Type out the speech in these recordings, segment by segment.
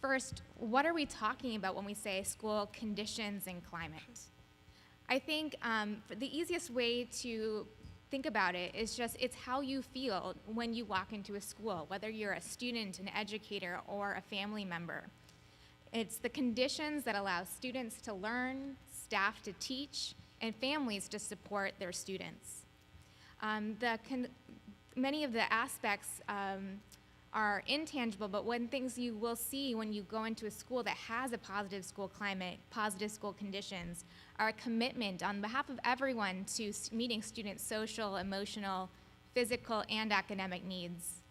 First, what are we talking about when we say school conditions and climate? I think the easiest way to think about it is just it's how you feel when you walk into a school, whether you're a student, an educator, or a family member. It's the conditions that allow students to learn, staff to teach, and families to support their students. Many of the aspects are intangible, but one things you will see when you go into a school that has a positive school climate, positive school conditions, are a commitment on behalf of everyone to meeting students' social, emotional, physical, and academic needs.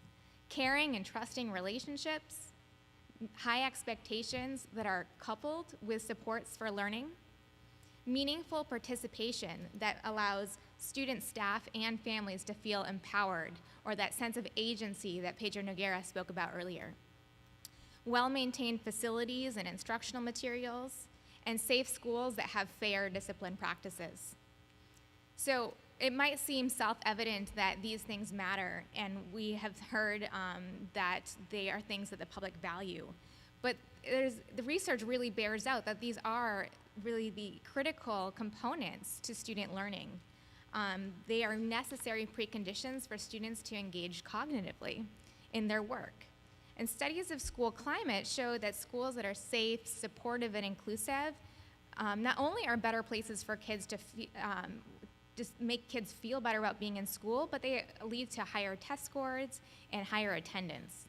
Caring and trusting relationships, high expectations that are coupled with supports for learning, meaningful participation that allows students, staff, and families to feel empowered, or that sense of agency that Pedro Noguera spoke about earlier. Well-maintained facilities and instructional materials, and safe schools that have fair discipline practices. So it might seem self-evident that these things matter, and we have heard that they are things that the public value. But the research really bears out that these are really the critical components to student learning. They are necessary preconditions for students to engage cognitively in their work. And studies of school climate show that schools that are safe, supportive, and inclusive not only are better places for kids to just make kids feel better about being in school, but they lead to higher test scores and higher attendance.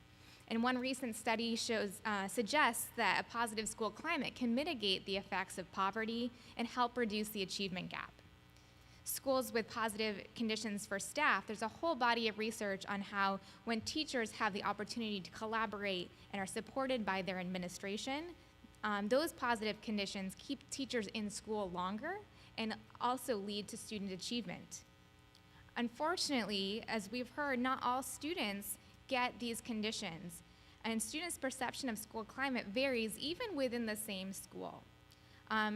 And one recent study suggests that a positive school climate can mitigate the effects of poverty and help reduce the achievement gap. Schools with positive conditions for staff, there's a whole body of research on how when teachers have the opportunity to collaborate and are supported by their administration, those positive conditions keep teachers in school longer and also lead to student achievement. Unfortunately, as we've heard, not all students get these conditions, and students' perception of school climate varies even within the same school.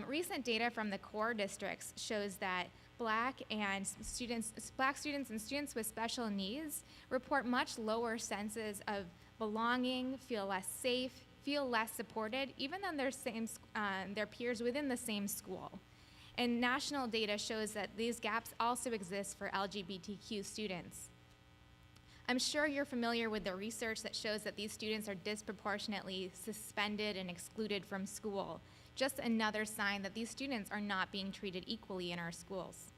Recent data from the core districts shows that Black students and students with special needs report much lower senses of belonging, feel less safe, feel less supported, even than their peers within the same school. And national data shows that these gaps also exist for LGBTQ students. I'm sure you're familiar with the research that shows that these students are disproportionately suspended and excluded from school. Just another sign that these students are not being treated equally in our schools.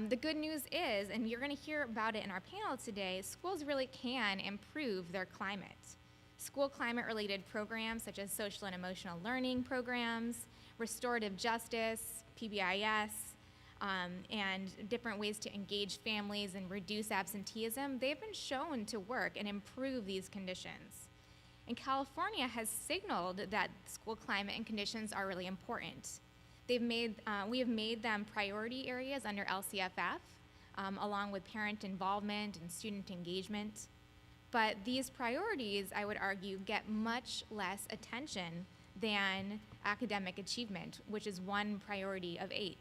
The good news is, and you're going to hear about it in our panel today, schools really can improve their climate. School climate-related programs such as social and emotional learning programs, restorative justice, PBIS, and different ways to engage families and reduce absenteeism, they've been shown to work and improve these conditions. And California has signaled that school climate and conditions are really important. We have made them priority areas under LCFF, along with parent involvement and student engagement. But these priorities, I would argue, get much less attention than academic achievement, which is one priority of 8.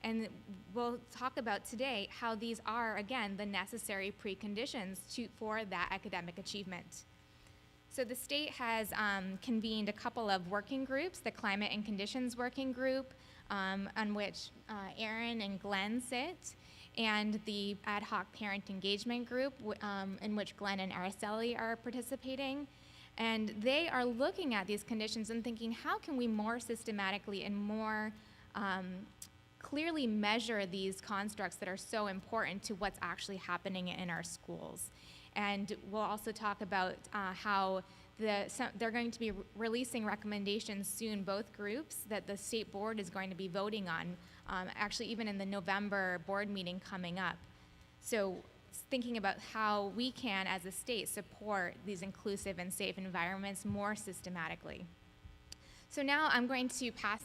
And we'll talk about today how these are, again, the necessary preconditions for that academic achievement. So the state has convened a couple of working groups, the Climate and Conditions Working Group, on which Erin and Glen sit, and the Ad Hoc Parent Engagement Group, in which Glen and Araceli are participating. And they are looking at these conditions and thinking, how can we more systematically and more clearly measure these constructs that are so important to what's actually happening in our schools? And we'll also talk about how they're going to be releasing recommendations soon, both groups, that the state board is going to be voting on, actually even in the November board meeting coming up. So thinking about how we can, as a state, support these inclusive and safe environments more systematically. So now I'm going to pass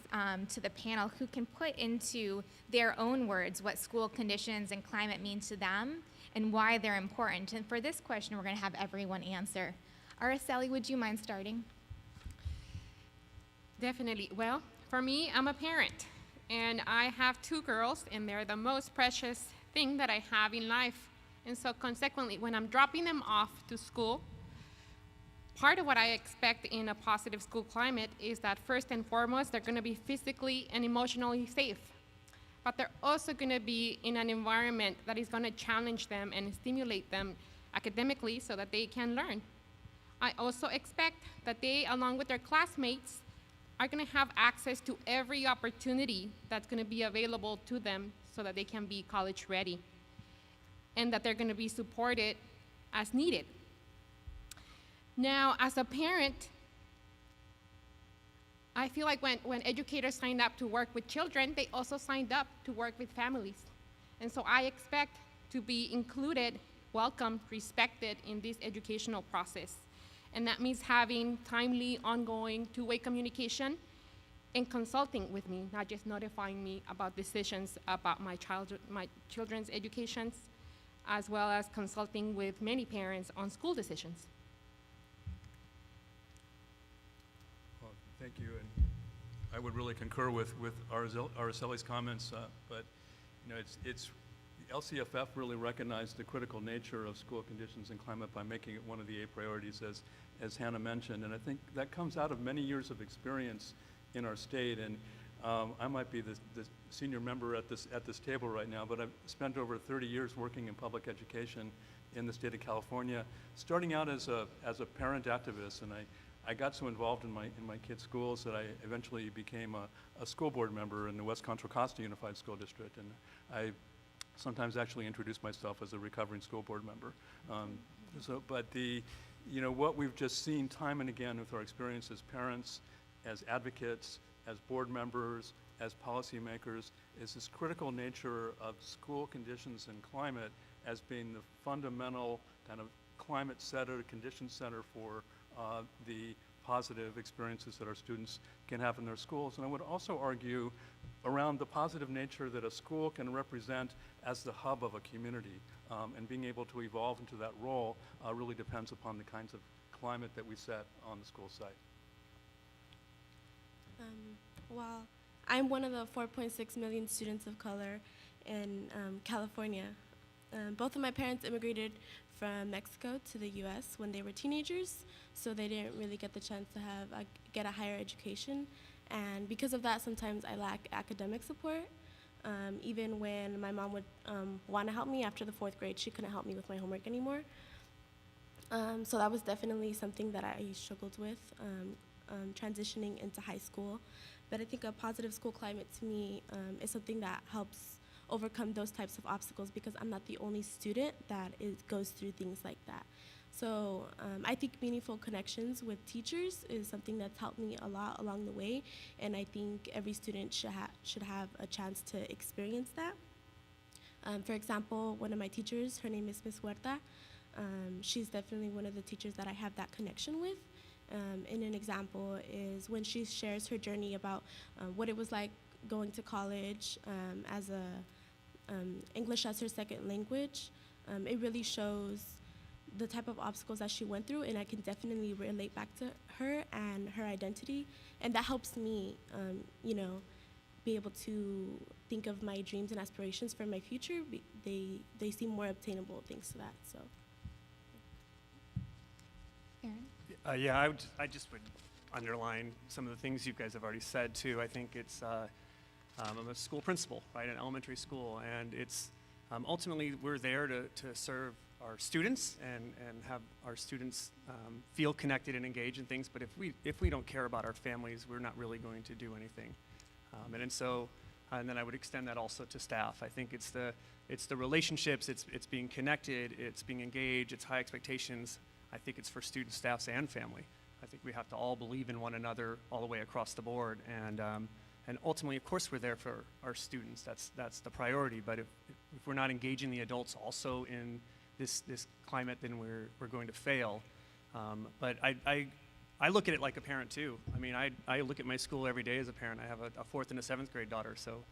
to the panel who can put into their own words what school conditions and climate mean to them and why they're important. And for this question, we're going to have everyone answer. Araceli, would you mind starting? Definitely. Well, for me, I'm a parent, and I have 2 girls, and they're the most precious thing that I have in life. And so consequently, when I'm dropping them off to school, part of what I expect in a positive school climate is that first and foremost, they're gonna be physically and emotionally safe. But they're also gonna be in an environment that is gonna challenge them and stimulate them academically so that they can learn. I also expect that they, along with their classmates, are gonna have access to every opportunity that's gonna be available to them so that they can be college ready, and that they're gonna be supported as needed. Now, as a parent, I feel like when educators signed up to work with children, they also signed up to work with families. And so I expect to be included, welcomed, respected in this educational process. And that means having timely, ongoing, two-way communication and consulting with me, not just notifying me about decisions about my children's educations, as well as consulting with many parents on school decisions. Well, thank you, and I would really concur with Araceli's comments, but you know, it's the LCFF really recognized the critical nature of school conditions and climate by making it one of the 8 priorities, as Hanna mentioned, and I think that comes out of many years of experience in our state. And I might be the senior member at this table right now, but I've spent over 30 years working in public education in the state of California, starting out as a parent activist, and I got so involved in my kids' schools that I eventually became a school board member in the West Contra Costa Unified School District, and I sometimes actually introduce myself as a recovering school board member. But you know, what we've just seen time and again with our experience as parents, as advocates, as board members, as policymakers, is this critical nature of school conditions and climate as being the fundamental kind of climate setter, condition center for the positive experiences that our students can have in their schools. And I would also argue around the positive nature that a school can represent as the hub of a community, and being able to evolve into that role really depends upon the kinds of climate that we set on the school site. Well, I'm one of the 4.6 million students of color in California. Both of my parents immigrated from Mexico to the US when they were teenagers, so they didn't really get the chance to get a higher education. And because of that, sometimes I lack academic support. Even when my mom would want to help me after the 4th grade, she couldn't help me with my homework anymore. So that was definitely something that I struggled with transitioning into high school. But I think a positive school climate to me is something that helps overcome those types of obstacles, because I'm not the only student that goes through things like that. So I think meaningful connections with teachers is something that's helped me a lot along the way, and I think every student should have a chance to experience that. For example, one of my teachers, her name is Ms. Huerta. She's definitely one of the teachers that I have that connection with. And an example is when she shares her journey about what it was like going to college as English as her second language. It really shows the type of obstacles that she went through, and I can definitely relate back to her and her identity, and that helps me, you know, be able to think of my dreams and aspirations for my future. They seem more obtainable thanks to that. So. Aaron? Yeah, I just would underline some of the things you guys have already said too. I think it's I'm a school principal, right, an elementary school, and it's ultimately we're there to serve our students and have our students feel connected and engaged in things. But if we don't care about our families, we're not really going to do anything. And then I would extend that also to staff. I think it's the relationships, it's being connected, it's being engaged, it's high expectations. I think it's for students, staffs, and family. I think we have to all believe in one another all the way across the board. And ultimately, of course, we're there for our students. That's the priority. But if we're not engaging the adults also in this climate, then we're going to fail. But I look at it like a parent too. I mean, I look at my school every day as a parent. I have a 4th and a 7th grade daughter. So,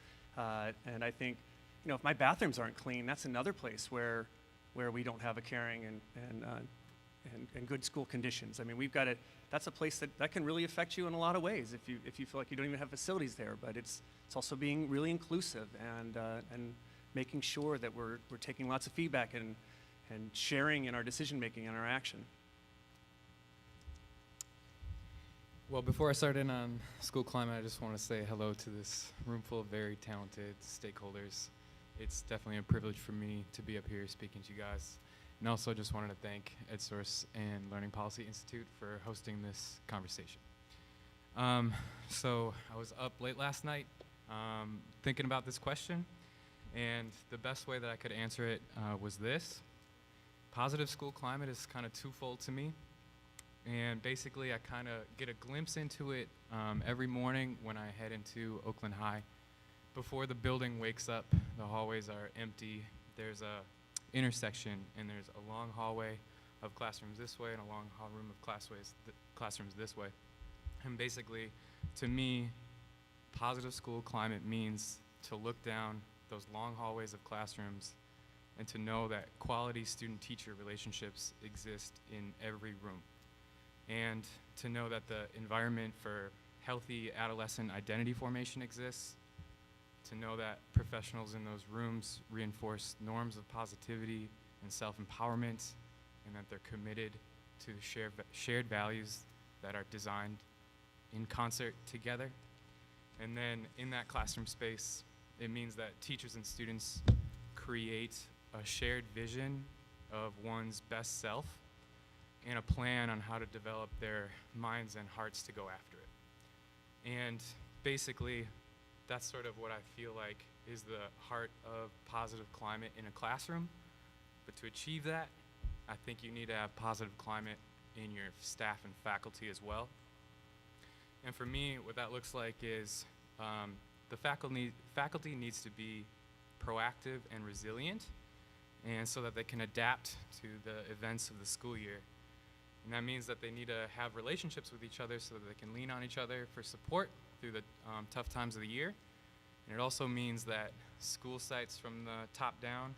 and I think, you know, if my bathrooms aren't clean, that's another place where we don't have a caring and good school conditions. I mean, we've got to. That's a place that can really affect you in a lot of ways if you feel like you don't even have facilities there. But it's also being really inclusive and making sure that we're taking lots of feedback and sharing in our decision making and our action. Well, before I start in on school climate, I just want to say hello to this room full of very talented stakeholders. It's definitely a privilege for me to be up here speaking to you guys. And also just wanted to thank EdSource and Learning Policy Institute for hosting this conversation. So I was up late last night thinking about this question, and the best way that I could answer it was this. Positive school climate is kind of twofold to me. And basically, I kind of get a glimpse into it every morning when I head into Oakland High. Before the building wakes up, the hallways are empty. There's a intersection, and there's a long hallway of classrooms this way and a long room of classrooms this way. And basically, to me, positive school climate means to look down those long hallways of classrooms and to know that quality student-teacher relationships exist in every room. And to know that the environment for healthy adolescent identity formation exists, to know that professionals in those rooms reinforce norms of positivity and self-empowerment, and that they're committed to shared values that are designed in concert together. And then in that classroom space, it means that teachers and students create a shared vision of one's best self and a plan on how to develop their minds and hearts to go after it. And basically, that's sort of what I feel like is the heart of positive climate in a classroom. But to achieve that, I think you need to have positive climate in your staff and faculty as well. And for me, what that looks like is the faculty needs to be proactive and resilient, and so that they can adapt to the events of the school year. And that means that they need to have relationships with each other so that they can lean on each other for support through the tough times of the year. And it also means that school sites from the top down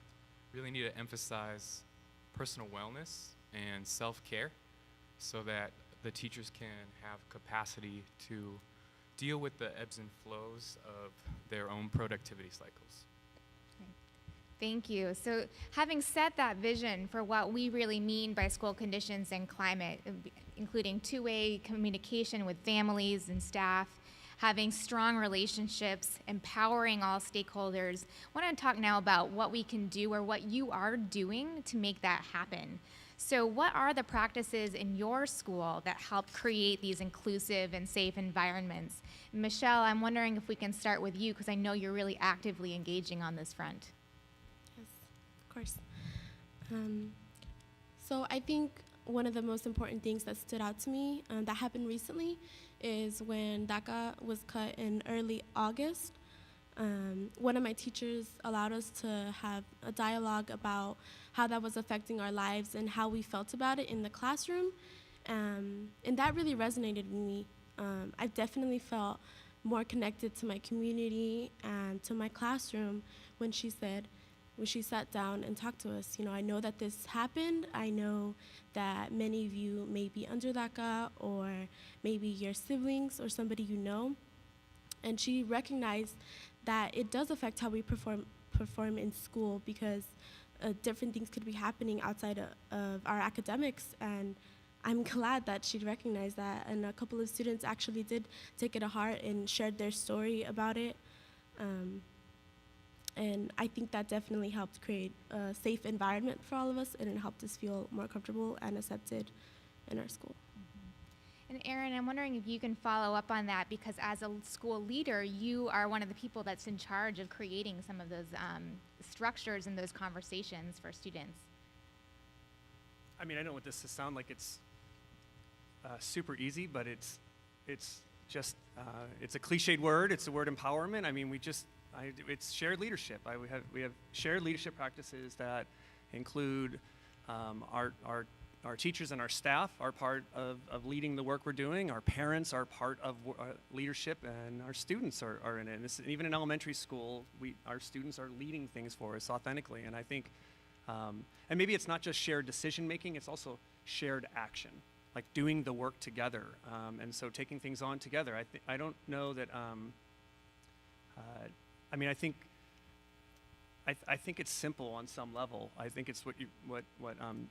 really need to emphasize personal wellness and self-care so that the teachers can have capacity to deal with the ebbs and flows of their own productivity cycles. Thank you. So having set that vision for what we really mean by school conditions and climate, including two-way communication with families and staff, having strong relationships, empowering all stakeholders, I want to talk now about what we can do or what you are doing to make that happen. So what are the practices in your school that help create these inclusive and safe environments? Michelle, I'm wondering if we can start with you because I know you're really actively engaging on this front. Of course. So I think one of the most important things that stood out to me that happened recently is when DACA was cut in early August. One of my teachers allowed us to have a dialogue about how that was affecting our lives and how we felt about it in the classroom. And that really resonated with me. I've definitely felt more connected to my community and to my classroom when she sat down and talked to us. You know, I know that this happened. I know that many of you may be under DACA, or maybe your siblings or somebody you know. And she recognized that it does affect how we perform in school because different things could be happening outside of our academics. And I'm glad that she recognized that. And a couple of students actually did take it to heart and shared their story about it. And I think that definitely helped create a safe environment for all of us, and it helped us feel more comfortable and accepted in our school. And Erin, I'm wondering if you can follow up on that, because as a school leader, you are one of the people that's in charge of creating some of those structures and those conversations for students. I mean, I don't want this to sound like it's super easy, but it's just, it's a cliched word. It's the word empowerment. I mean, it's shared leadership. We have shared leadership practices that include our teachers and our staff are part of leading the work we're doing. Our parents are part of leadership, and our students are in it. And even in elementary school, our students are leading things for us authentically. And I think, and maybe it's not just shared decision making, it's also shared action, like doing the work together. And so taking things on together. I don't know that, I mean, I think it's simple on some level. I think it's what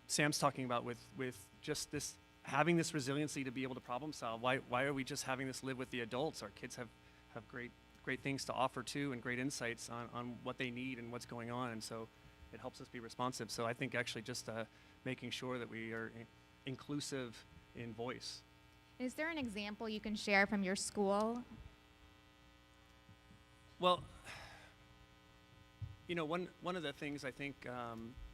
Sam's talking about with just this having this resiliency to be able to problem solve. Why are we just having this live with the adults? Our kids have great things to offer too, and great insights on what they need and what's going on, and so it helps us be responsive. So I think actually just making sure that we are inclusive in voice. Is there an example you can share from your school? Well, you know, one of the things I think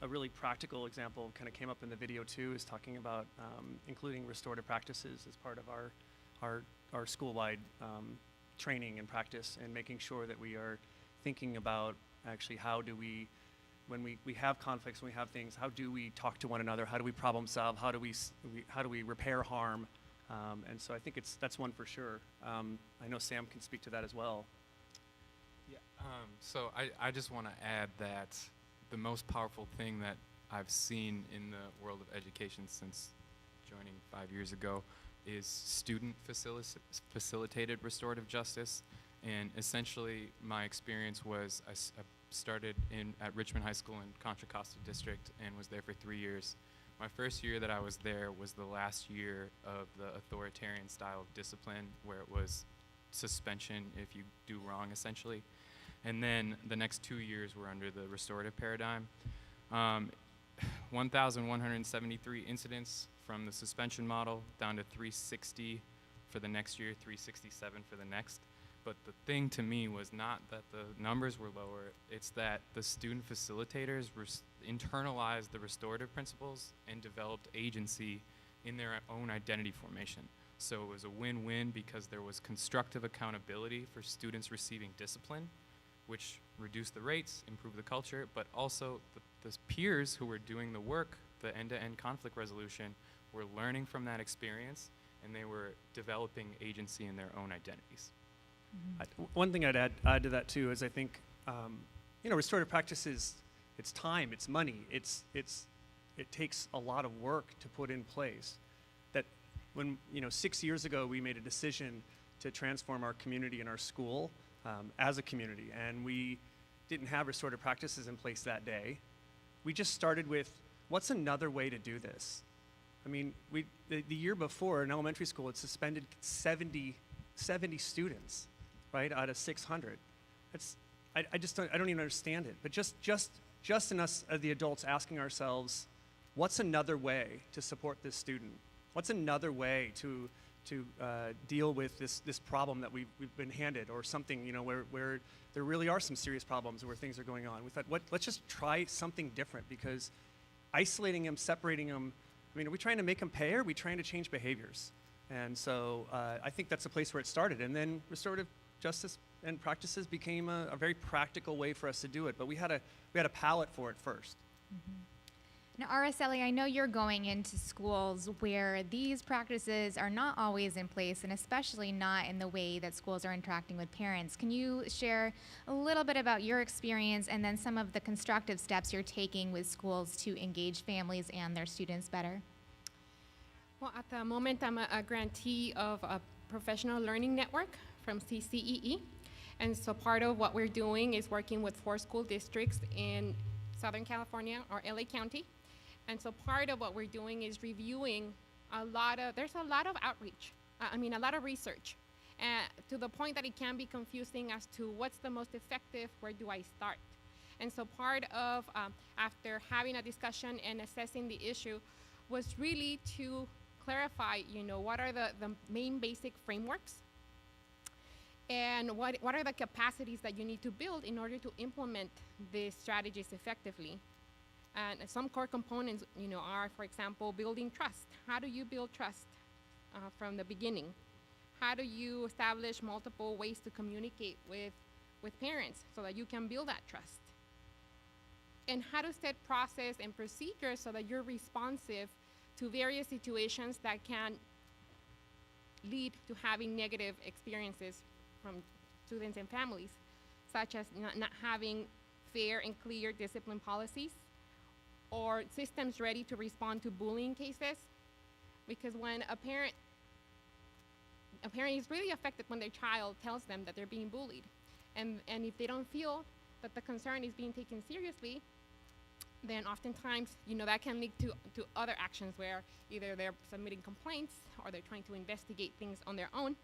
a really practical example kind of came up in the video too is talking about including restorative practices as part of our school-wide training and practice, and making sure that we are thinking about actually how do we, when we have conflicts, when we have things, how do we talk to one another? How do we problem solve? How do we repair harm? And so I think that's one for sure. I know Sam can speak to that as well. Yeah. So I just want to add that the most powerful thing that I've seen in the world of education since joining 5 years ago is student facilitated restorative justice. And essentially my experience was I started at Richmond High School in Contra Costa District and was there for 3 years. My first year that I was there was the last year of the authoritarian style of discipline, where it was suspension if you do wrong, essentially. And then the next 2 years were under the restorative paradigm. 1,173 incidents from the suspension model down to 360 for the next year, 367 for the next. But the thing to me was not that the numbers were lower, it's that the student facilitators internalized the restorative principles and developed agency in their own identity formation. So it was a win-win because there was constructive accountability for students receiving discipline, which reduced the rates, improved the culture, but also the peers who were doing the work, the end-to-end conflict resolution, were learning from that experience, and they were developing agency in their own identities. One thing I'd add to that too is I think, you know, restorative practices, it's time, it's money, it takes a lot of work to put in place. That when, you know, 6 years ago we made a decision to transform our community and our school as a community, and we didn't have restorative practices in place that day. We just started with, what's another way to do this? I mean, the year before in elementary school, it suspended 70 students, right, out of 600. I don't even understand it. But just in us as the adults asking ourselves, what's another way to support this student? What's another way to deal with this problem that we've been handed, or something, you know, where there really are some serious problems where things are going on? We thought, let's just try something different, because isolating them, separating them, I mean, are we trying to make them pay, or are we trying to change behaviors? And so I think that's the place where it started. And then restorative justice and practices became a very practical way for us to do it. But we had a palette for it first. Mm-hmm. Now, Araceli, I know you're going into schools where these practices are not always in place, and especially not in the way that schools are interacting with parents. Can you share a little bit about your experience and then some of the constructive steps you're taking with schools to engage families and their students better? Well, at the moment, I'm a grantee of a professional learning network from CCEE. And so part of what we're doing is working with 4 school districts in Southern California, or LA County. And so part of what we're doing is reviewing there's a lot of outreach, a lot of research, to the point that it can be confusing as to what's the most effective, where do I start? And so part of, after having a discussion and assessing the issue, was really to clarify, you know, what are the main basic frameworks, and what are the capacities that you need to build in order to implement these strategies effectively. And some core components, you know, are, for example, building trust. How do you build trust from the beginning? How do you establish multiple ways to communicate with parents so that you can build that trust? And how to set process and procedures so that you're responsive to various situations that can lead to having negative experiences from students and families, such as not having fair and clear discipline policies, or systems ready to respond to bullying cases. Because when a parent is really affected when their child tells them that they're being bullied. And if they don't feel that the concern is being taken seriously, then oftentimes, that can lead to other actions where either they're submitting complaints or they're trying to investigate things on their own.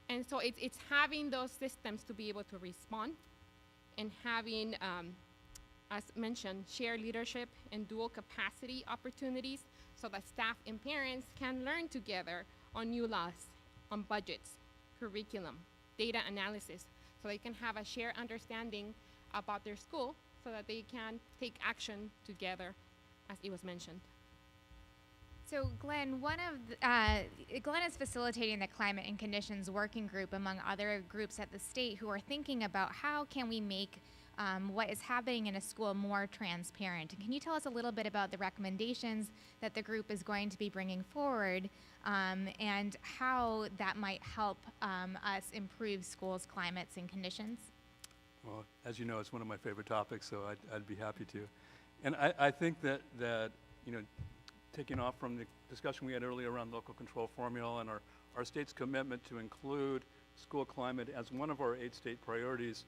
And so it's having those systems to be able to respond and having, as mentioned, shared leadership and dual capacity opportunities so that staff and parents can learn together on new laws, on budgets, curriculum, data analysis, so they can have a shared understanding about their school so that they can take action together, as it was mentioned. So Glen, Glen is facilitating the Climate and Conditions Working Group among other groups at the state who are thinking about how can we make what is happening in a school more transparent. And can you tell us a little bit about the recommendations that the group is going to be bringing forward and how that might help us improve schools' climates and conditions? Well, as you know, it's one of my favorite topics, so I'd be happy to. And I think that taking off from the discussion we had earlier around local control formula and our state's commitment to include school climate as one of our 8 state priorities,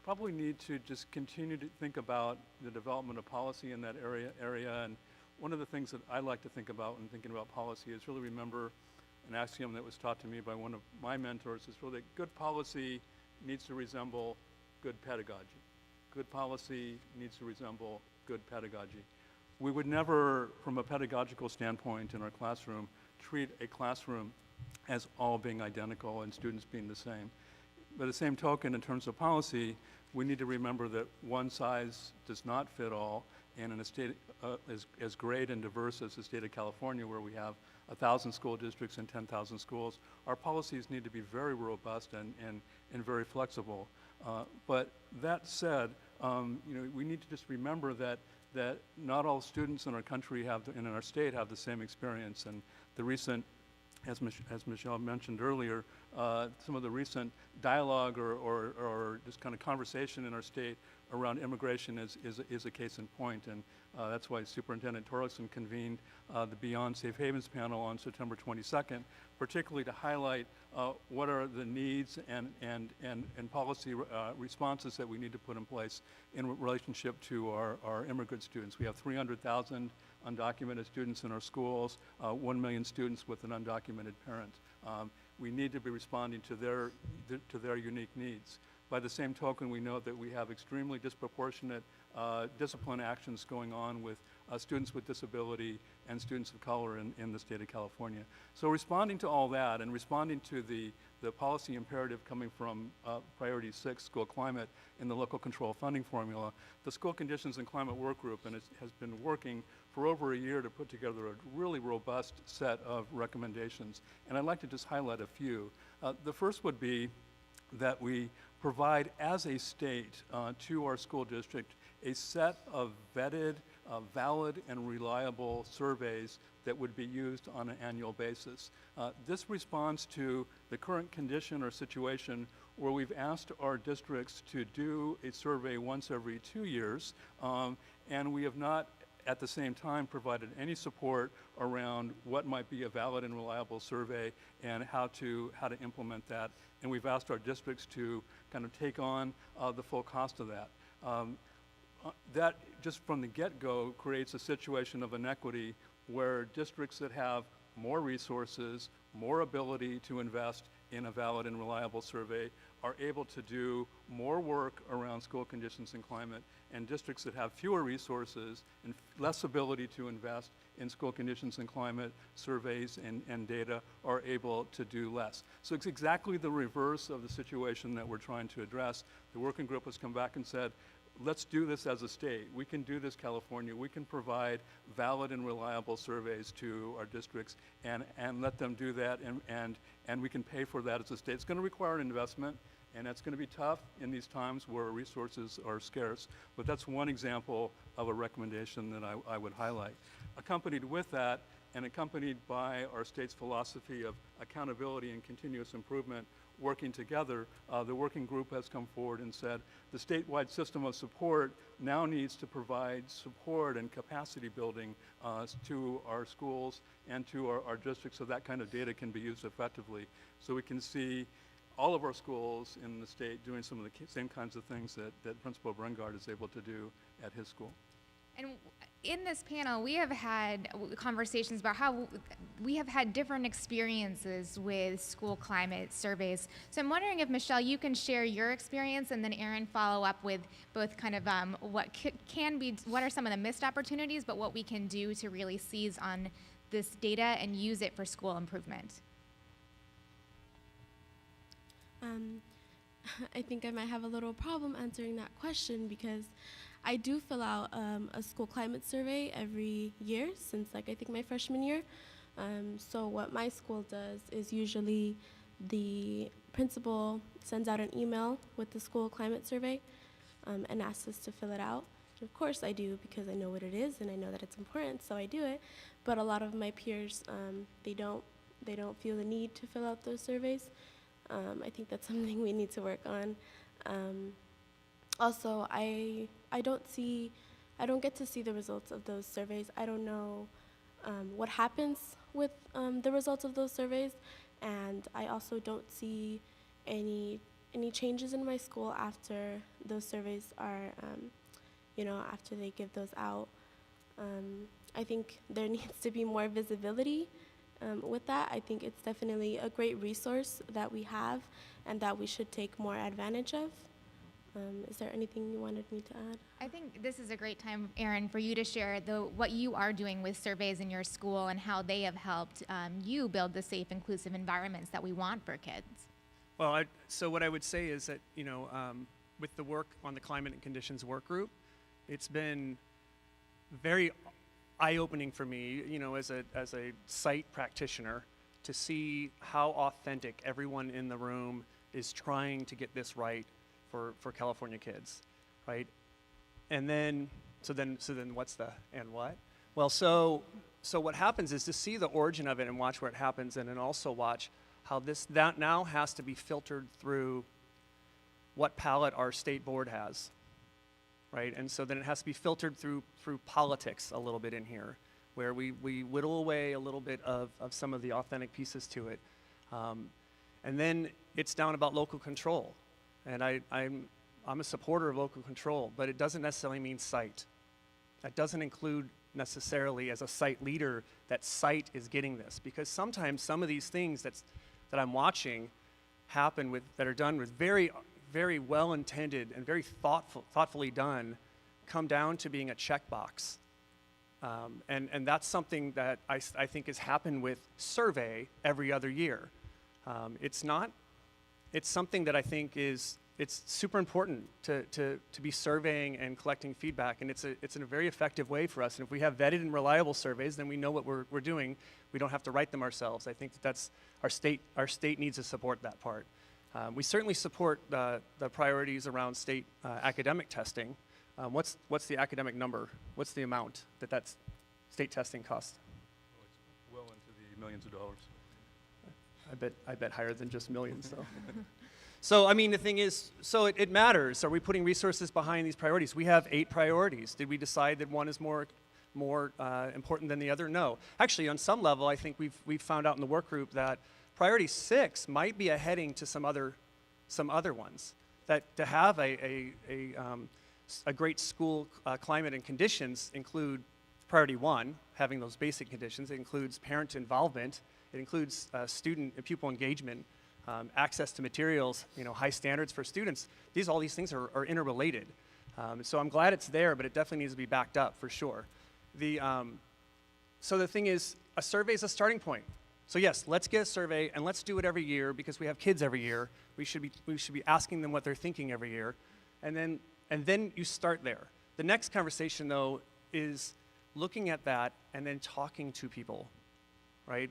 probably need to just continue to think about the development of policy in that area. And one of the things that I like to think about when thinking about policy is really remember an axiom that was taught to me by one of my mentors is really that good policy needs to resemble good pedagogy. Good policy needs to resemble good pedagogy. We would never, from a pedagogical standpoint in our classroom, treat a classroom as all being identical and students being the same. By the same token, in terms of policy, we need to remember that one size does not fit all, and in a state as great and diverse as the state of California, where we have 1,000 school districts and 10,000 schools, our policies need to be very robust and very flexible. But that said, we need to just remember that not all students in our country and in our state have the same experience. And the recent, as Michelle mentioned earlier, some of the recent dialogue or just kind of conversation in our state around immigration is a case in point. And that's why Superintendent Torkelson convened the Beyond Safe Havens panel on September 22nd, particularly to highlight what are the needs and policy responses that we need to put in place in relationship to our immigrant students. We have 300,000 undocumented students in our schools, 1 million students with an undocumented parent. We need to be responding to their unique needs. By the same token, we know that we have extremely disproportionate discipline actions going on with students with disability and students of color in the state of California. So responding to all that and responding to the policy imperative coming from Priority 6, School Climate, in the local control funding formula, the School Conditions and Climate Work Group has been working for over a year to put together a really robust set of recommendations. And I'd like to just highlight a few. The first would be that we provide as a state to our school district a set of vetted, valid and reliable surveys that would be used on an annual basis. This responds to the current condition or situation where we've asked our districts to do a survey once every 2 years, and we have not at the same time provided any support around what might be a valid and reliable survey and how to implement that. And we've asked our districts to kind of take on the full cost of that. That just from the get-go creates a situation of inequity where districts that have more resources, more ability to invest in a valid and reliable survey are able to do more work around school conditions and climate, and districts that have fewer resources and less ability to invest in school conditions and climate surveys and data are able to do less. So it's exactly the reverse of the situation that we're trying to address. The working group has come back and said, let's do this as a state. We can do this, California. We can provide valid and reliable surveys to our districts and let them do that, and we can pay for that as a state. It's going to require an investment, and that's going to be tough in these times where resources are scarce. But that's one example of a recommendation that I would highlight. Accompanied with that, and accompanied by our state's philosophy of accountability and continuous improvement, working together, the working group has come forward and said the statewide system of support now needs to provide support and capacity building to our schools and to our districts so that kind of data can be used effectively. So we can see all of our schools in the state doing some of the same kinds of things that Principal Brengard is able to do at his school. And in this panel, we have had conversations about how we have had different experiences with school climate surveys. So I'm wondering if, Michelle, you can share your experience, and then Aaron follow up with both kind of what are some of the missed opportunities, but what we can do to really seize on this data and use it for school improvement. I think I might have a little problem answering that question because I do fill out a school climate survey every year since I think my freshman year. So what my school does is usually the principal sends out an email with the school climate survey and asks us to fill it out. And of course I do because I know what it is and I know that it's important, so I do it. But a lot of my peers, they don't feel the need to fill out those surveys. I think that's something we need to work on. Also, I don't get to see the results of those surveys. I don't know what happens with the results of those surveys, and I also don't see any changes in my school after those surveys are, after they give those out. I think there needs to be more visibility with that. I think it's definitely a great resource that we have and that we should take more advantage of. Is there anything you wanted me to add? I think this is a great time, Aaron, for you to share what you are doing with surveys in your school and how they have helped you build the safe, inclusive environments that we want for kids. Well, so what I would say is that, with the work on the climate and conditions work group, it's been very eye-opening for me, as a site practitioner, to see how authentic everyone in the room is trying to get this right for California kids, right? And then, so then what's the and what? Well, so what happens is to see the origin of it and watch where it happens, and then also watch how that now has to be filtered through what palette our state board has, right? And so then it has to be filtered through politics a little bit in here, where we whittle away a little bit of some of the authentic pieces to it. And then it's down about local control. And I'm a supporter of local control, but it doesn't necessarily mean site. That doesn't include necessarily, as a site leader, that site is getting this, because sometimes some of these things that I'm watching happen that are done with very, very well-intended and very thoughtfully done, come down to being a checkbox. And that's something that I think has happened with survey every other year. It's something that I think it's super important to be surveying and collecting feedback, and it's in a very effective way for us. And if we have vetted and reliable surveys, then we know what we're doing. We don't have to write them ourselves. I think that's our state needs to support that part. We certainly support the priorities around state academic testing. What's the academic number? What's the amount that state testing costs? Oh, it's well into the millions of dollars. I bet higher than just millions, though. So, I mean, the thing is, so it matters. Are we putting resources behind these priorities? We have 8 priorities. Did we decide that one is more important than the other? No. Actually, on some level, I think we've found out in the work group that priority 6 might be a heading to some other ones. That to have a great school climate and conditions include priority 1, having those basic conditions. It includes parent involvement. It includes student and pupil engagement, access to materials, high standards for students. All these things are interrelated. So I'm glad it's there, but it definitely needs to be backed up for sure. So the thing is, a survey is a starting point. So yes, let's get a survey and let's do it every year because we have kids every year. We should be asking them what they're thinking every year, and then you start there. The next conversation though is looking at that and then talking to people, right?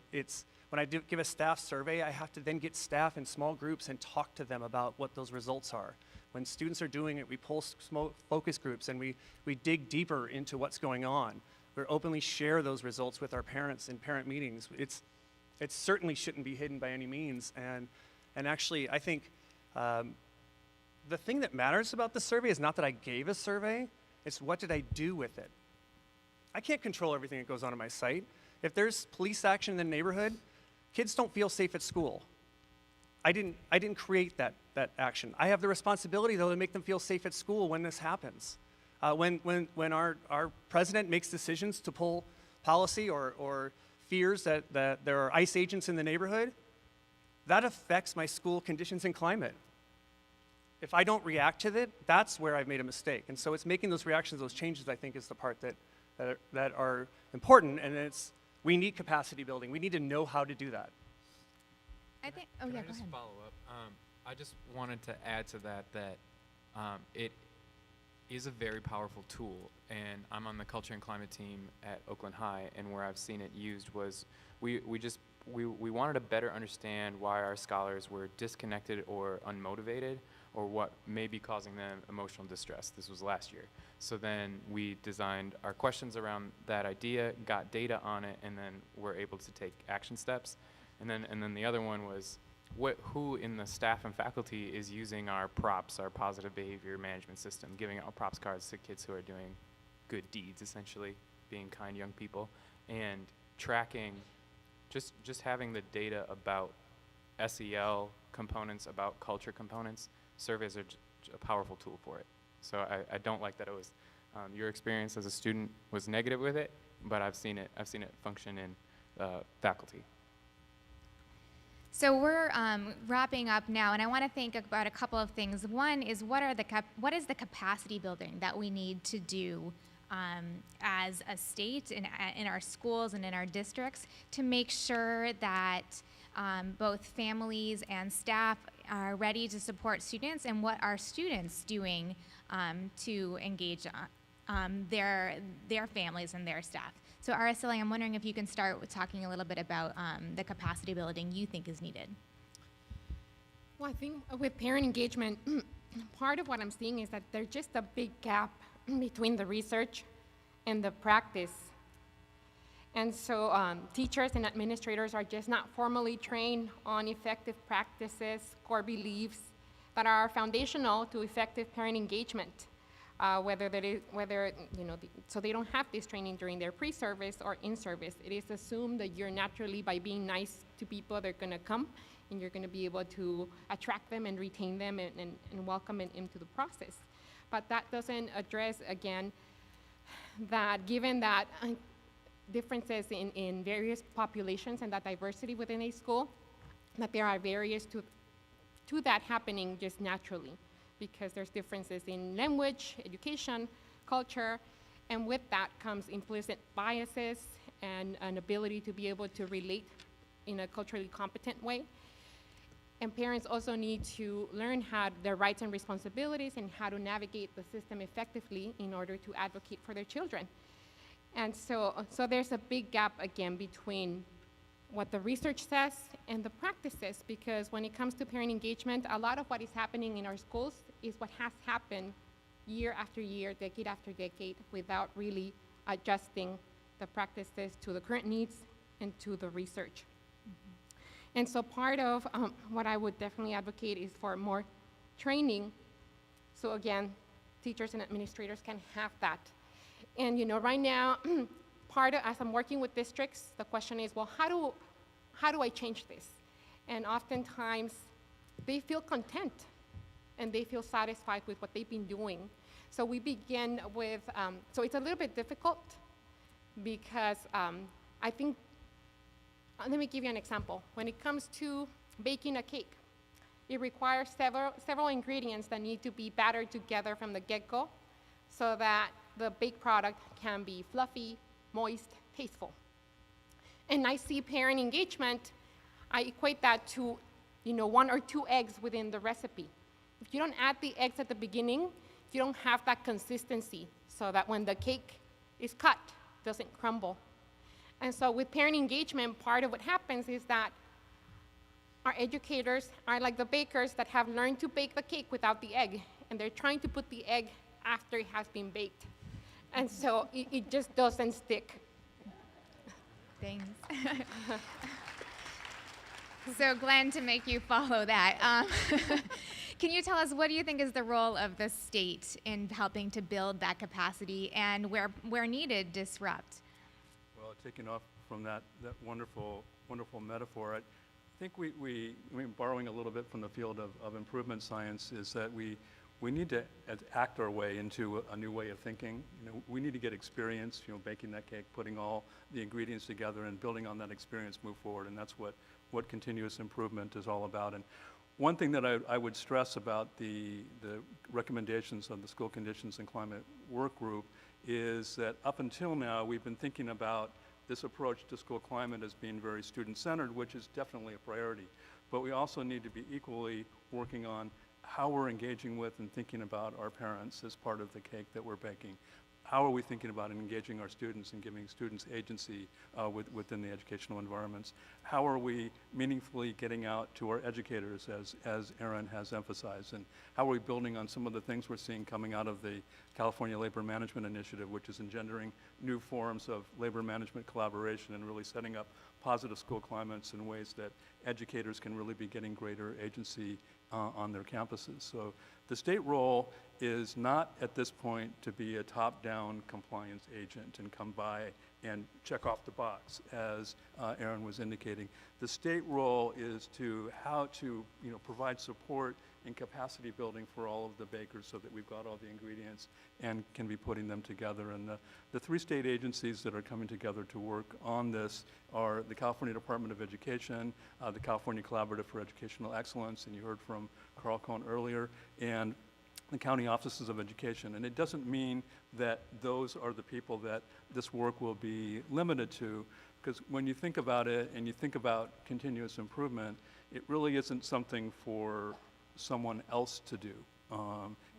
When I give a staff survey, I have to then get staff in small groups and talk to them about what those results are. When students are doing it, we pull focus groups and we dig deeper into what's going on. We openly share those results with our parents in parent meetings. It certainly shouldn't be hidden by any means. And actually, I think the thing that matters about the survey is not that I gave a survey, it's what did I do with it. I can't control everything that goes on in my site. If there's police action in the neighborhood, kids don't feel safe at school. I didn't create that action. I have the responsibility, though, to make them feel safe at school when this happens. When our president makes decisions to pull policy or fears that there are ICE agents in the neighborhood, that affects my school conditions and climate. If I don't react to it, that's where I've made a mistake. And so it's making those reactions, those changes, I think, is the part that are important. And we need capacity building. We need to know how to do that. I think, Can go I just ahead. follow up? I just wanted to add to that it is a very powerful tool, and I'm on the culture and climate team at Oakland High, and where I've seen it used was we wanted to better understand why our scholars were disconnected or unmotivated, or what may be causing them emotional distress. This was last year. So then we designed our questions around that idea, got data on it, and then were able to take action steps. And then the other one was who in the staff and faculty is using our props, our positive behavior management system, giving out props cards to kids who are doing good deeds, essentially, being kind young people, and tracking, just having the data about SEL components, about culture components. Surveys are a powerful tool for it. So I don't like that it was your experience as a student was negative with it, but I've seen it function in faculty. So we're wrapping up now, and I want to think about a couple of things. One is what is the capacity building that we need to do as a state in our schools and in our districts to make sure that both families and staff are ready to support students, and what are students doing to engage their families and their staff. So Araceli, I'm wondering if you can start with talking a little bit about the capacity building you think is needed. Well, I think with parent engagement, part of what I'm seeing is that there's just a big gap between the research and the practice. And so teachers and administrators are just not formally trained on effective practices, core beliefs that are foundational to effective parent engagement. So they don't have this training during their pre-service or in-service. It is assumed that you're naturally, by being nice to people, they're gonna come, and you're gonna be able to attract them and retain them and welcome them into the process. But that doesn't address, again, that given that differences in various populations and that diversity within a school, that there are barriers to that happening just naturally, because there's differences in language, education, culture, and with that comes implicit biases and an ability to be able to relate in a culturally competent way. And parents also need to learn their rights and responsibilities and how to navigate the system effectively in order to advocate for their children. And so there's a big gap, again, between what the research says and the practices, because when it comes to parent engagement, a lot of what is happening in our schools is what has happened year after year, decade after decade, without really adjusting the practices to the current needs and to the research. Mm-hmm. And so part of what I would definitely advocate is for more training. So again, teachers and administrators can have that. And right now, as I'm working with districts, the question is, well, how do I change this? And oftentimes, they feel content and they feel satisfied with what they've been doing. So we begin with, so it's a little bit difficult because I think, let me give you an example. When it comes to baking a cake, it requires several ingredients that need to be battered together from the get-go so that the baked product can be fluffy, moist, tasteful. And I see parent engagement, I equate that to 1 or 2 eggs within the recipe. If you don't add the eggs at the beginning, you don't have that consistency so that when the cake is cut, it doesn't crumble. And so with parent engagement, part of what happens is that our educators are like the bakers that have learned to bake the cake without the egg, and they're trying to put the egg after it has been baked. And so it just doesn't stick. Thanks. So Glen, to make you follow that, can you tell us what do you think is the role of the state in helping to build that capacity and where needed, disrupt? Well, taking off from that wonderful metaphor, I think we borrowing a little bit from the field of improvement science, is that we we need to act our way into a new way of thinking. You know, we need to get experience, you know, baking that cake, putting all the ingredients together and building on that experience, move forward, and that's what continuous improvement is all about. And one thing that I would stress about the recommendations of the School Conditions and Climate Work Group is that up until now, we've been thinking about this approach to school climate as being very student-centered, which is definitely a priority. But we also need to be equally working on how we're engaging with and thinking about our parents as part of the cake that we're baking. How are we thinking about engaging our students and giving students agency within the educational environments? How are we meaningfully getting out to our educators, as Erin has emphasized? And how are we building on some of the things we're seeing coming out of the California Labor Management Initiative, which is engendering new forms of labor management collaboration and really setting up positive school climates in ways that educators can really be getting greater agency on their campuses. So the state role is not at this point to be a top-down compliance agent and come by and check off the box, as Erin was indicating. The state role is how to provide support and capacity building for all of the bakers so that we've got all the ingredients and can be putting them together. And the 3 state agencies that are coming together to work on this are the California Department of Education, the California Collaborative for Educational Excellence, and you heard from Carl Cohn earlier, and the county offices of education. And it doesn't mean that those are the people that this work will be limited to, because when you think about it and you think about continuous improvement, it really isn't something for someone else to do.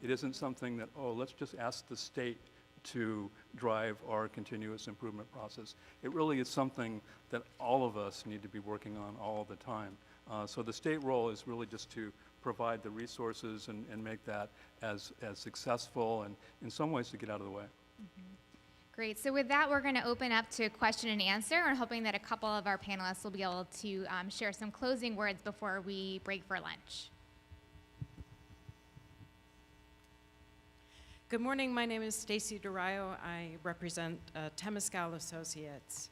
It isn't something that, let's just ask the state to drive our continuous improvement process. It really is something that all of us need to be working on all the time. So the state role is really just to provide the resources and make that as successful and in some ways to get out of the way. Great. So with that, we're going to open up to question and answer, and hoping that a couple of our panelists will be able to share some closing words before we break for lunch. Good morning. My name is Stacy Durayo. I represent Temescal Associates.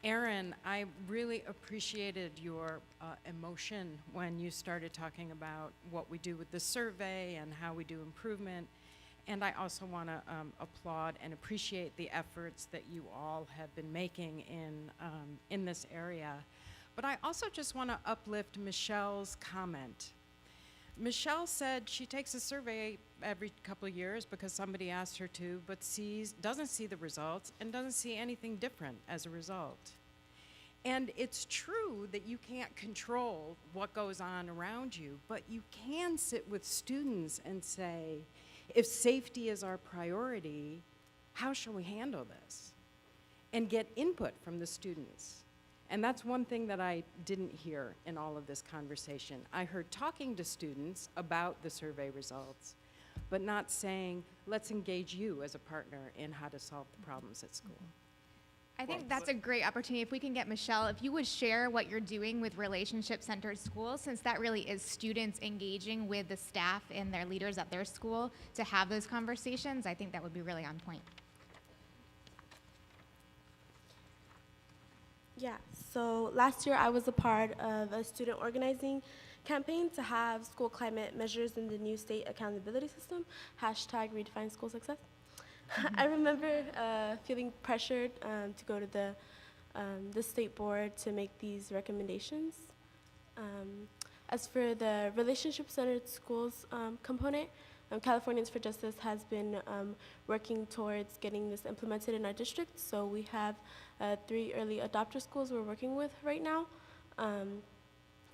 Erin, I really appreciated your emotion when you started talking about what we do with the survey and how we do improvement. And I also want to applaud and appreciate the efforts that you all have been making in this area. But I also just want to uplift Michelle's comment. Michelle said she takes a survey every couple of years because somebody asked her to, but doesn't see the results and doesn't see anything different as a result. And it's true that you can't control what goes on around you, but you can sit with students and say, if safety is our priority, how shall we handle this? And get input from the students. And that's one thing that I didn't hear in all of this conversation. I heard talking to students about the survey results, but not saying, let's engage you as a partner in how to solve the problems at school. I think that's a great opportunity. If we can get Michelle, if you would share what you're doing with relationship-centered schools, since that really is students engaging with the staff and their leaders at their school to have those conversations, I think that would be really on point. Yeah, so last year I was a part of a student organizing campaign to have school climate measures in the new state accountability system, #redefine school success. I remember feeling pressured to go to the state board to make these recommendations. As for the relationship-centered schools component, Californians for Justice has been working towards getting this implemented in our district. So we have 3 early adopter schools we're working with right now.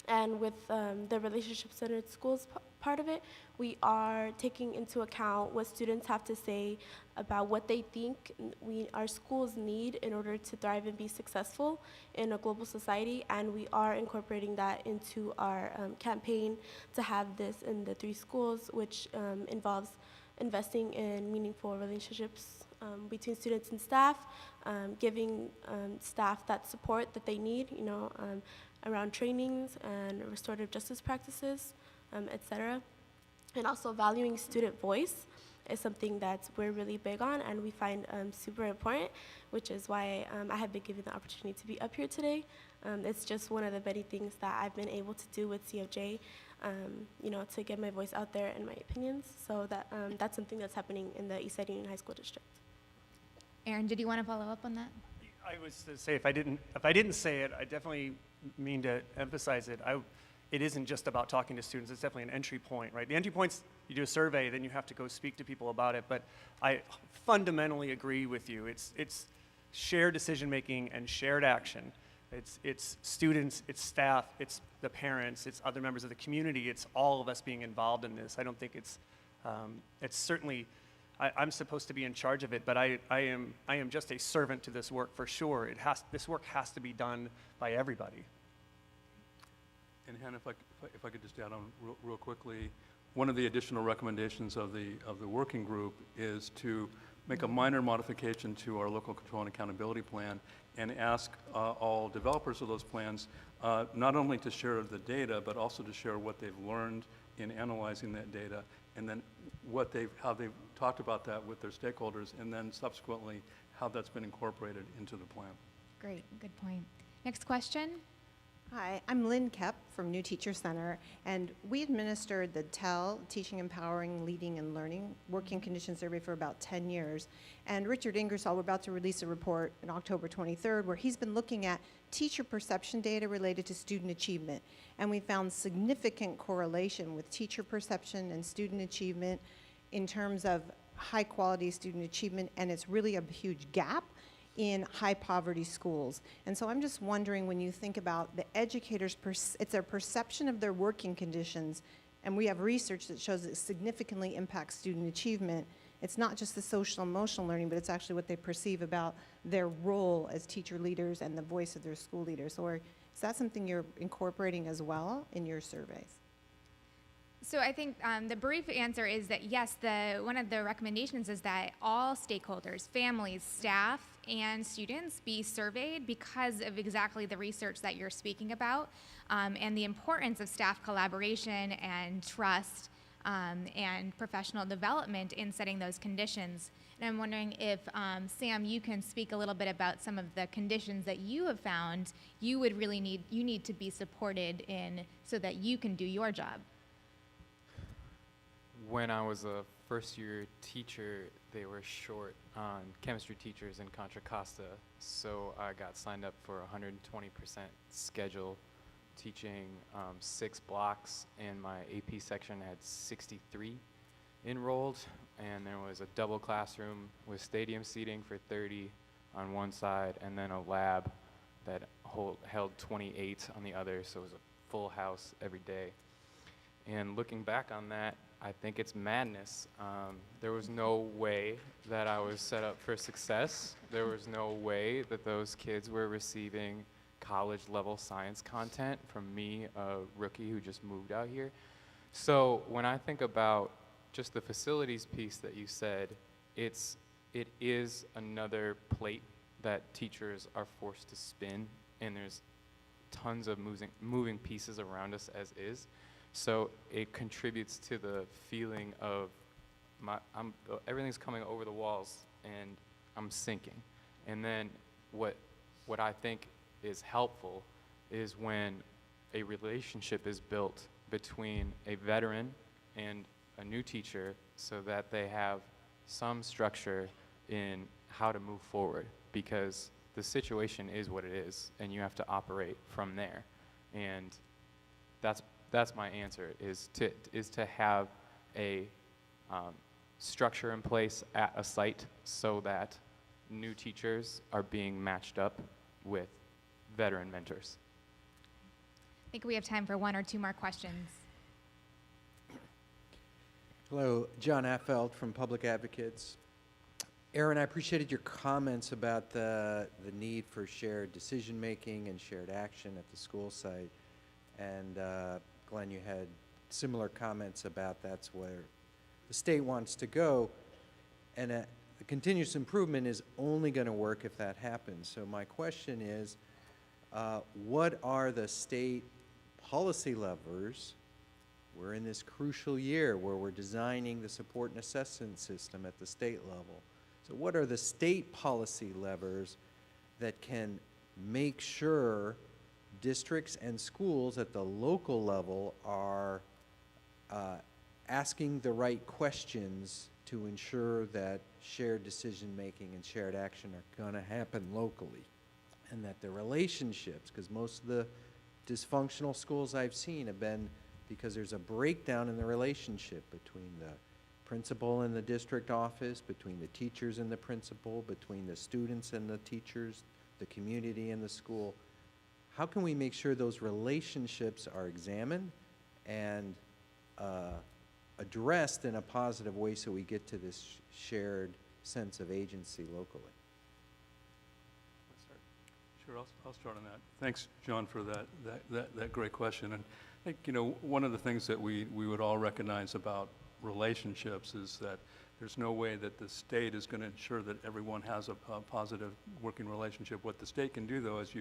And with the relationship-centered schools part of it, we are taking into account what students have to say about what they think our schools need in order to thrive and be successful in a global society, and we are incorporating that into our campaign to have this in the 3 schools, which involves investing in meaningful relationships between students and staff, giving staff that support that they need, around trainings and restorative justice practices, et cetera, and also valuing student voice. is something that we're really big on and we find super important, which is why I have been given the opportunity to be up here today. It's just one of the many things that I've been able to do with CFJ, you know, to get my voice out there and my opinions. So that that's something that's happening in the Eastside Union High School District. Aaron, did you want to follow up on that? I was to say, if I didn't say it, I definitely mean to emphasize it. It isn't just about talking to students. It's definitely an entry point, right? The entry point's you do a survey, then you have to go speak to people about it. But I fundamentally agree with you. It's shared decision making and shared action. It's students, it's staff, it's the parents, it's other members of the community. It's all of us being involved in this. I don't think it's certainly. I'm supposed to be in charge of it, but I am just a servant to this work for sure. This work has to be done by everybody. And Hanna, if I could just add on real quickly, one of the additional recommendations of the working group is to make a minor modification to our local control and accountability plan and ask all developers of those plans not only to share the data, but also to share what they've learned in analyzing that data, and then how they've talked about that with their stakeholders, and then subsequently how that's been incorporated into the plan. Great, good point. Next question. Hi, I'm Lynn Kep from New Teacher Center, and we administered the TEL, Teaching, Empowering, Leading, and Learning Working Condition Survey for about 10 years. And Richard Ingersoll, we're about to release a report on October 23rd where he's been looking at teacher perception data related to student achievement. And we found significant correlation with teacher perception and student achievement in terms of high quality student achievement, and it's really a huge gap in high poverty schools. And so I'm just wondering, when you think about the educators, it's their perception of their working conditions, and we have research that shows it significantly impacts student achievement. It's not just the social emotional learning, but it's actually what they perceive about their role as teacher leaders and the voice of their school leaders. So is that something you're incorporating as well in your surveys? So I think the brief answer is that yes, one of the recommendations is that all stakeholders, families, staff, and students be surveyed because of exactly the research that you're speaking about, and the importance of staff collaboration and trust and professional development in setting those conditions. And I'm wondering if, Sam, you can speak a little bit about some of the conditions that you have found you need to be supported in so that you can do your job. When I was a first-year teacher, they were short on chemistry teachers in Contra Costa, so I got signed up for 120% schedule, teaching 6 blocks, and my AP section had 63 enrolled, and there was a double classroom with stadium seating for 30 on one side, and then a lab that held 28 on the other, so it was a full house every day. And looking back on that, I think it's madness. There was no way that I was set up for success. There was no way that those kids were receiving college-level science content from me, a rookie who just moved out here. So when I think about just the facilities piece that you said, it is another plate that teachers are forced to spin, and there's tons of moving pieces around us as is. So it contributes to the feeling of everything's coming over the walls and I'm sinking. And then what I think is helpful is when a relationship is built between a veteran and a new teacher so that they have some structure in how to move forward, because the situation is what it is and you have to operate from there. And that's my answer, is to have a structure in place at a site so that new teachers are being matched up with veteran mentors. I think we have time for 1 or 2 more questions. Hello, John Affeld from Public Advocates. Aaron, I appreciated your comments about the need for shared decision-making and shared action at the school site. And Glen, you had similar comments about that's where the state wants to go. And the continuous improvement is only going to work if that happens. So my question is, what are the state policy levers we're in this crucial year where we're designing the support and assessment system at the state level. So what are the state policy levers that can make sure districts and schools at the local level are asking the right questions to ensure that shared decision-making and shared action are going to happen locally, and that the relationships, because most of the dysfunctional schools I've seen have been because there's a breakdown in the relationship between the principal and the district office, between the teachers and the principal, between the students and the teachers, the community and the school. How can we make sure those relationships are examined and addressed in a positive way so we get to this shared sense of agency locally? Sure, I'll start on that. Thanks, John, for that great question. And I think, you know, one of the things that we would all recognize about relationships is that there's no way that the state is going to ensure that everyone has a positive working relationship. What the state can do, though, as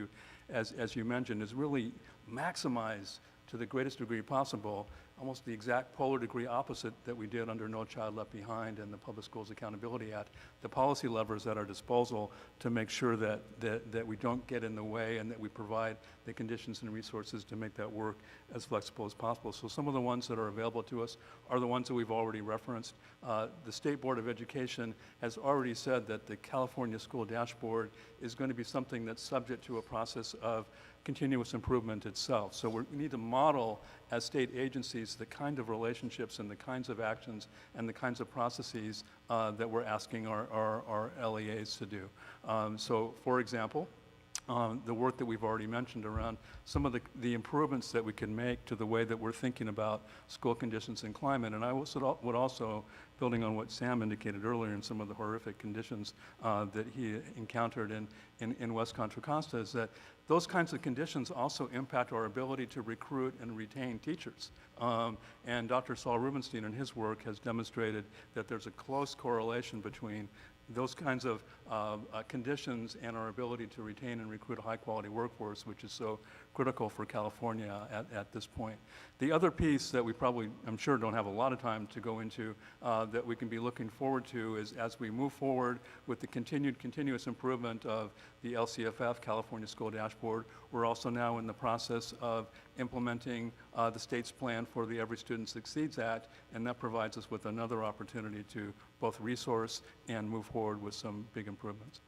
you mentioned, is really maximize to the greatest degree possible almost the exact polar degree opposite that we did under No Child Left Behind and the Public Schools Accountability Act, the policy levers at our disposal to make sure that we don't get in the way and that we provide the conditions and resources to make that work as flexible as possible. So some of the ones that are available to us are the ones that we've already referenced. The State Board of Education has already said that the California School Dashboard is going to be something that's subject to a process of continuous improvement itself. So we need to model as state agencies the kind of relationships and the kinds of actions and the kinds of processes that we're asking our LEAs to do. So for example, the work that we've already mentioned around some of the improvements that we can make to the way that we're thinking about school conditions and climate. And I would also, building on what Sam indicated earlier in some of the horrific conditions that he encountered in West Contra Costa, is that those kinds of conditions also impact our ability to recruit and retain teachers. And Dr. Saul Rubenstein in his work has demonstrated that there's a close correlation between those kinds of conditions and our ability to retain and recruit a high-quality workforce, which is so critical for California at this point. The other piece that we probably, I'm sure, don't have a lot of time to go into that we can be looking forward to is as we move forward with the continuous improvement of the LCFF, California School Dashboard, we're also now in the process of implementing the state's plan for the Every Student Succeeds Act, and that provides us with another opportunity to both resource and move forward with some big improvements.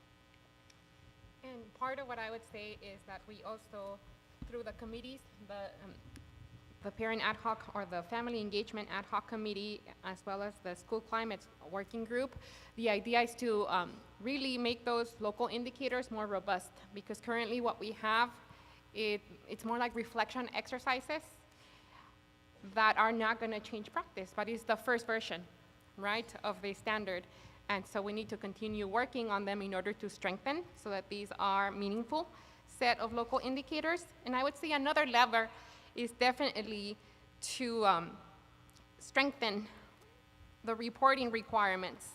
And part of what I would say is that we also, through the committees, the parent ad hoc or the family engagement ad hoc committee, as well as the school climate working group, the idea is to really make those local indicators more robust, because currently what we have, it's more like reflection exercises that are not going to change practice, but it's the first version, right, of the standard. And so we need to continue working on them in order to strengthen so that these are meaningful set of local indicators. And I would say another lever is definitely to strengthen the reporting requirements,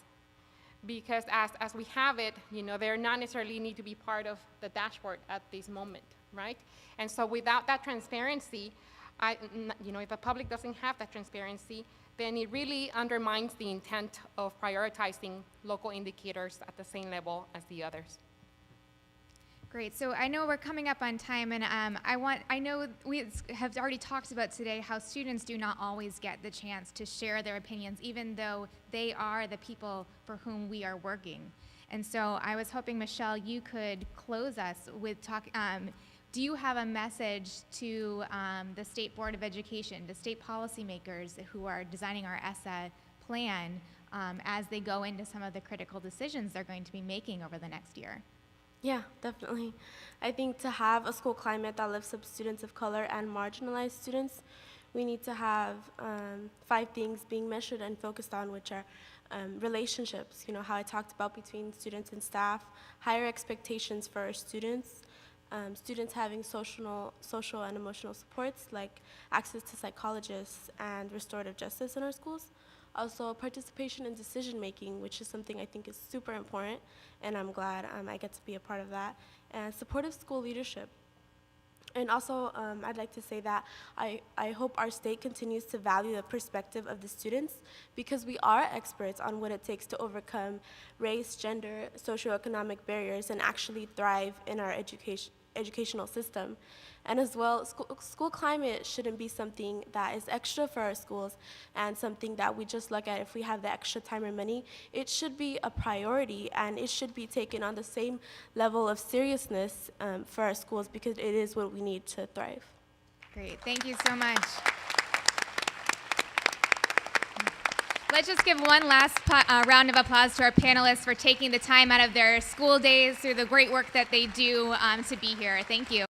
because as we have it, you know, they're not necessarily need to be part of the dashboard at this moment, right? And so without that transparency, you know, if the public doesn't have that transparency, then it really undermines the intent of prioritizing local indicators at the same level as the others. Great. So I know we're coming up on time, and I know we have already talked about today how students do not always get the chance to share their opinions, even though they are the people for whom we are working. And so I was hoping, Michelle, you could close us with do you have a message to the State Board of Education, the state policymakers who are designing our ESSA plan as they go into some of the critical decisions they're going to be making over the next year? Yeah, definitely. I think to have a school climate that lifts up students of color and marginalized students, we need to have 5 things being measured and focused on, which are relationships, you know, how I talked about between students and staff, higher expectations for our students, students having social and emotional supports like access to psychologists and restorative justice in our schools. Also, participation in decision making, which is something I think is super important, and I'm glad I get to be a part of that. And supportive school leadership. And also, I'd like to say that I hope our state continues to value the perspective of the students, because we are experts on what it takes to overcome race, gender, socioeconomic barriers, and actually thrive in our educational system. And as well, school climate shouldn't be something that is extra for our schools and something that we just look at if we have the extra time or money. It should be a priority, and it should be taken on the same level of seriousness for our schools, because it is what we need to thrive. Great, thank you so much. Let's just give one last round of applause to our panelists for taking the time out of their school days through the great work that they do to be here. Thank you.